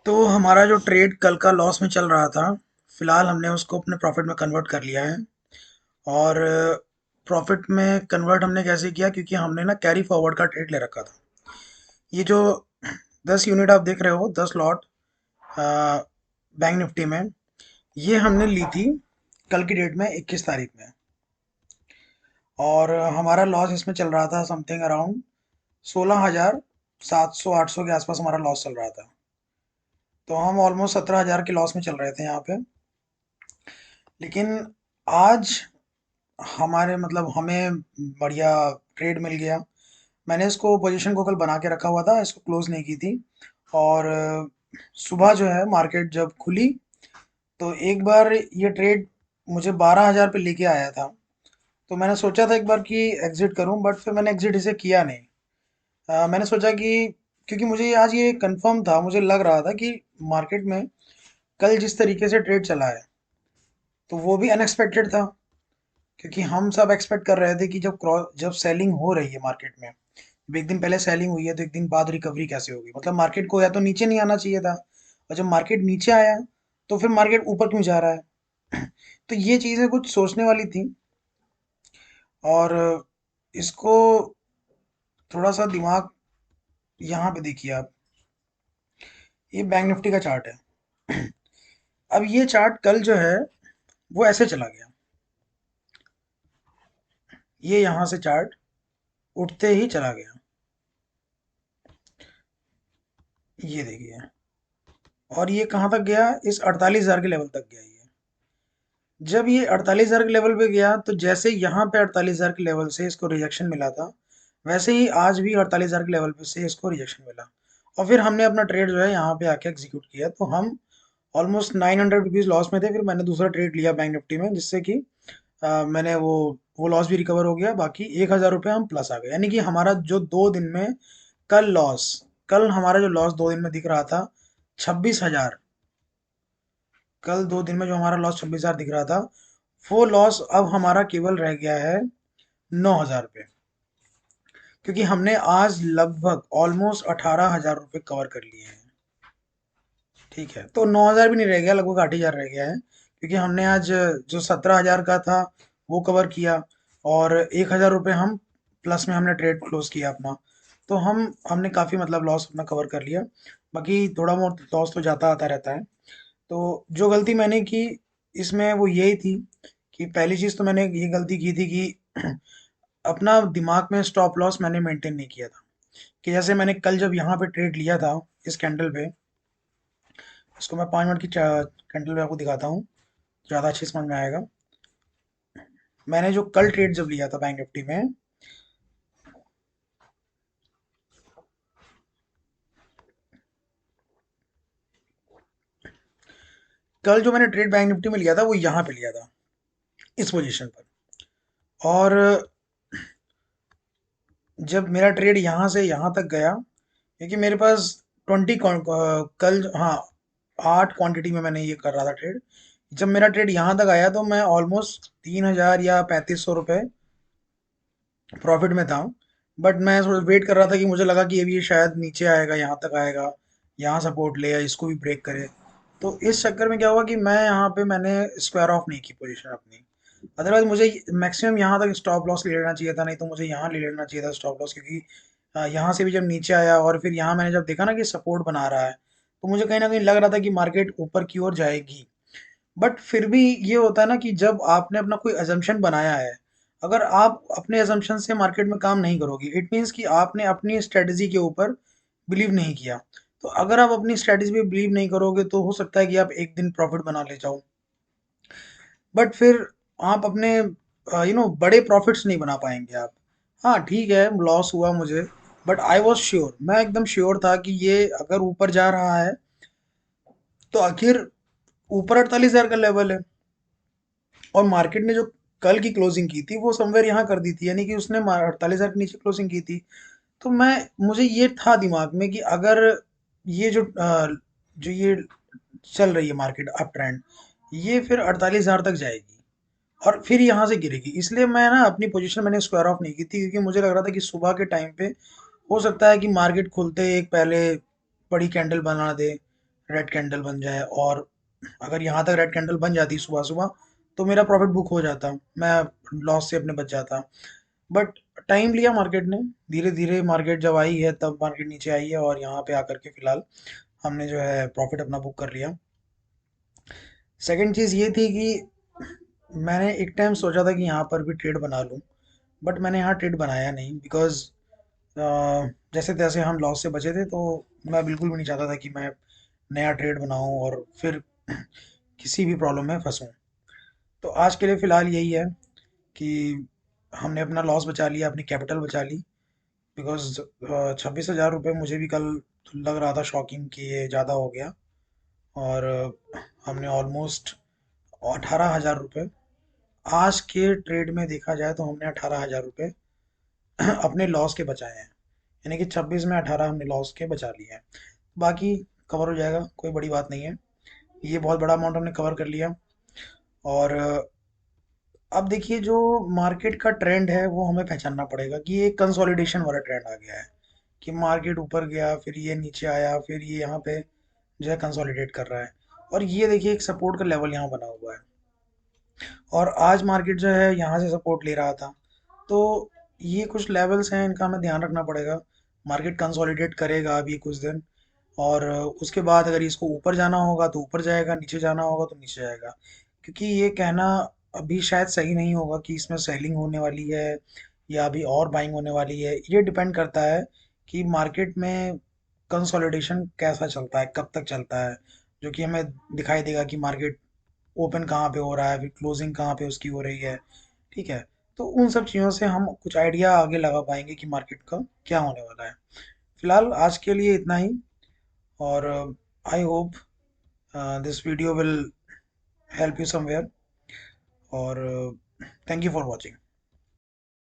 तो हमारा जो ट्रेड कल का लॉस में चल रहा था, फिलहाल हमने उसको अपने प्रॉफिट में कन्वर्ट कर लिया है। और प्रॉफिट में कन्वर्ट हमने कैसे किया, क्योंकि हमने ना कैरी फॉरवर्ड का ट्रेड ले रखा था। ये जो 10 यूनिट आप देख रहे हो, 10 लॉट बैंक निफ्टी में, ये हमने ली थी कल की डेट में 21 तारीख में। और हमारा लॉस इसमें चल रहा था समथिंग अराउंड 16,700 800 के आसपास हमारा लॉस चल रहा था। तो हम ऑलमोस्ट 17,000 के लॉस में चल रहे थे यहाँ पे। लेकिन आज हमारे मतलब हमें बढ़िया ट्रेड मिल गया। मैंने इसको पोजीशन को कल बना के रखा हुआ था, इसको क्लोज नहीं की थी। और सुबह जो है मार्केट जब खुली, तो एक बार ये ट्रेड मुझे 12,000 पे लेके आया था। तो मैंने सोचा था एक बार कि एग्जिट करूं, बट फिर मैंने एग्जिट इसे किया नहीं। मैंने सोचा कि क्योंकि मुझे आज ये कंफर्म था, मुझे लग रहा था कि मार्केट में कल जिस तरीके से ट्रेड चला है, तो वो भी अनएक्सपेक्टेड था। क्योंकि हम सब एक्सपेक्ट कर रहे थे कि जब सेलिंग हो रही है मार्केट में, जब एक दिन पहले सेलिंग हुई है तो एक दिन बाद रिकवरी कैसे होगी, मतलब मार्केट को या तो नीचे नहीं आना चाहिए था। और जब मार्केट नीचे आया, तो फिर मार्केट ऊपर क्यों जा रहा है? तो ये चीज़ें कुछ सोचने वाली थी। और इसको थोड़ा सा दिमाग यहाँ पे देखिए आप, ये बैंक निफ्टी का चार्ट है। अब ये चार्ट कल जो है वो ऐसे चला गया, ये यहाँ से चार्ट उठते ही चला गया, ये देखिए। और ये कहाँ तक गया, इस 48,000 के लेवल तक गया ये। जब ये 48,000 के लेवल पे गया, तो जैसे यहाँ पे 48,000 के लेवल से इसको रिजेक्शन मिला था, वैसे ही आज भी 48,000 के लेवल पे से इसको रिजेक्शन मिला। और फिर हमने अपना ट्रेड जो है यहाँ पे आके एग्जीक्यूट किया। तो हम ऑलमोस्ट 900 रुपीज़ लॉस में थे। फिर मैंने दूसरा ट्रेड लिया बैंक निफ्टी में, जिससे कि मैंने वो लॉस भी रिकवर हो गया। बाकी 1,000 रुपये हम प्लस आ गए, यानी कि हमारा जो 2 दिन में कल लॉस कल हमारा जो लॉस 2 दिन में दिख रहा था 26,000, कल 2 दिन में जो हमारा लॉस 26,000 दिख रहा था, वो लॉस अब हमारा केवल रह गया है 9,000 रुपये। क्योंकि हमने आज लगभग ऑलमोस्ट 18,000 रुपये कवर कर लिए हैं। ठीक है, तो 9,000 भी नहीं रह गया, लगभग 8,000 रह गया है। क्योंकि हमने आज जो 17,000 का था वो कवर किया, और 1,000 रुपये हम प्लस में हमने ट्रेड क्लोज किया अपना। तो हमने काफ़ी मतलब लॉस अपना कवर कर लिया। बाकी थोड़ा बहुत लॉस तो जाता आता रहता है। तो जो गलती मैंने की इसमें वो यही थी कि पहली चीज़ तो मैंने ये गलती की थी कि अपना दिमाग में स्टॉप लॉस मैंने मेंटेन नहीं किया था। कि जैसे मैंने कल जब यहाँ पे ट्रेड लिया था इस कैंडल पे, इसको मैं 5 मिनट की कैंडल पे आपको दिखाता हूँ, ज़्यादा अच्छे समझ में आएगा। मैंने जो कल ट्रेड जब लिया था बैंक निफ्टी में, कल जो मैंने ट्रेड बैंक निफ्टी में लिया था वो यहाँ पे लिया था, इस पोजीशन पर। और जब मेरा ट्रेड यहाँ से यहाँ तक गया, क्योंकि मेरे पास 20 कल, हाँ, 8 क्वांटिटी में मैंने ये कर रहा था ट्रेड। जब मेरा ट्रेड यहाँ तक आया, तो मैं ऑलमोस्ट 3,000 या 3,500 रुपये प्रॉफिट में था। बट मैं थोड़ा वेट कर रहा था कि मुझे लगा कि अभी ये शायद नीचे आएगा, यहाँ तक आएगा, यहाँ सपोर्ट ले या इसको भी ब्रेक करे। तो इस चक्कर में क्या हुआ कि मैं यहाँ पे मैंने स्क्वायर ऑफ नहीं की पोजीशन अपनी। अदरवाइज मुझे मैक्सिमम यहाँ तक स्टॉप लॉस ले लेना चाहिए था, नहीं तो मुझे यहाँ ले लेना चाहिए था स्टॉप लॉस। क्योंकि यहाँ से भी जब नीचे आया और फिर यहाँ मैंने जब देखा ना कि सपोर्ट बना रहा है, तो मुझे कहीं ना कहीं लग रहा था कि मार्केट ऊपर की ओर जाएगी। बट फिर भी ये होता है ना कि जब आपने अपना कोई अजम्पशन बनाया है, अगर आप अपने अजम्पशन से मार्केट में काम नहीं करोगे, इट मीन्स कि आपने अपनी स्ट्रेटजी के ऊपर बिलीव नहीं किया। तो अगर आप अपनी स्ट्रेटजी पे बिलीव नहीं करोगे, तो हो सकता है कि आप एक दिन प्रॉफिट बना ले जाओ, बट फिर आप अपने बड़े प्रॉफिट्स नहीं बना पाएंगे आप। हाँ ठीक है, लॉस हुआ मुझे, बट आई वॉज श्योर, मैं एकदम श्योर था कि ये अगर ऊपर जा रहा है, तो आखिर ऊपर 48,000 का लेवल है। और मार्केट ने जो कल की क्लोजिंग की थी वो समवेयर यहाँ कर दी थी, यानी कि उसने 48,000 के नीचे क्लोजिंग की थी। तो मुझे ये था दिमाग में कि अगर ये जो ये चल रही है मार्केट अप ट्रेंड, ये फिर 48,000 तक जाएगी और फिर यहाँ से गिरेगी। इसलिए मैं ना अपनी पोजीशन मैंने स्क्वायर ऑफ नहीं की थी, क्योंकि मुझे लग रहा था कि सुबह के टाइम पे हो सकता है कि मार्केट खुलते एक पहले बड़ी कैंडल बना दे, रेड कैंडल बन जाए, और अगर यहाँ तक रेड कैंडल बन जाती सुबह सुबह तो मेरा प्रॉफिट बुक हो जाता, मैं लॉस से अपने बच जाता। बट टाइम लिया मार्केट ने, धीरे धीरे मार्केट जब आई है तब मार्केट नीचे आई है, और यहाँ पे आकर के फिलहाल हमने जो है प्रॉफिट अपना बुक कर लिया। सेकंड चीज़ ये थी कि मैंने एक टाइम सोचा था कि यहाँ पर भी ट्रेड बना लूँ, बट मैंने यहाँ ट्रेड बनाया नहीं, बिकॉज जैसे तैसे हम लॉस से बचे थे, तो मैं बिल्कुल भी नहीं चाहता था कि मैं नया ट्रेड बनाऊं और फिर किसी भी प्रॉब्लम में फंसूं। तो आज के लिए फ़िलहाल यही है कि हमने अपना लॉस बचा लिया, अपनी कैपिटल बचा ली। बिकॉज 26,000 रुपये मुझे भी कल लग रहा था शॉकिंग कि ये ज़्यादा हो गया। और हमने ऑलमोस्ट 18,000 रुपये, आज के ट्रेड में देखा जाए तो हमने 18,000 रुपये अपने लॉस के बचाए हैं। यानी कि 26 में 18 हमने लॉस के बचा लिए हैं। बाकी कवर हो जाएगा, कोई बड़ी बात नहीं है। ये बहुत बड़ा अमाउंट हमने कवर कर लिया। और अब देखिए, जो मार्केट का ट्रेंड है वो हमें पहचानना पड़ेगा कि ये कंसोलिडेशन वाला ट्रेंड आ गया है, कि मार्केट ऊपर गया, फिर ये नीचे आया, फिर ये यहाँ पे जो है कंसोलिडेट कर रहा है। और ये देखिए एक सपोर्ट का लेवल यहाँ बना हुआ है, और आज मार्केट जो है यहाँ से सपोर्ट ले रहा था। तो ये कुछ लेवल्स हैं, इनका हमें ध्यान रखना पड़ेगा। मार्केट कंसोलिडेट करेगा अभी कुछ दिन, और उसके बाद अगर इसको ऊपर जाना होगा तो ऊपर जाएगा, नीचे जाना होगा तो नीचे जाएगा। क्योंकि ये कहना अभी शायद सही नहीं होगा कि इसमें सेलिंग होने वाली है या अभी और बाइंग होने वाली है। ये डिपेंड करता है कि मार्केट में कंसोलिडेशन कैसा चलता है, कब तक चलता है, जो कि हमें दिखाई देगा कि मार्केट ओपन कहाँ पे हो रहा है, फिर क्लोजिंग कहाँ पे उसकी हो रही है। ठीक है, तो उन सब चीज़ों से हम कुछ आइडिया आगे लगा पाएंगे कि मार्केट का क्या होने वाला है। फिलहाल आज के लिए इतना ही। और I hope this video will help you somewhere. और थैंक यू फॉर वॉचिंग।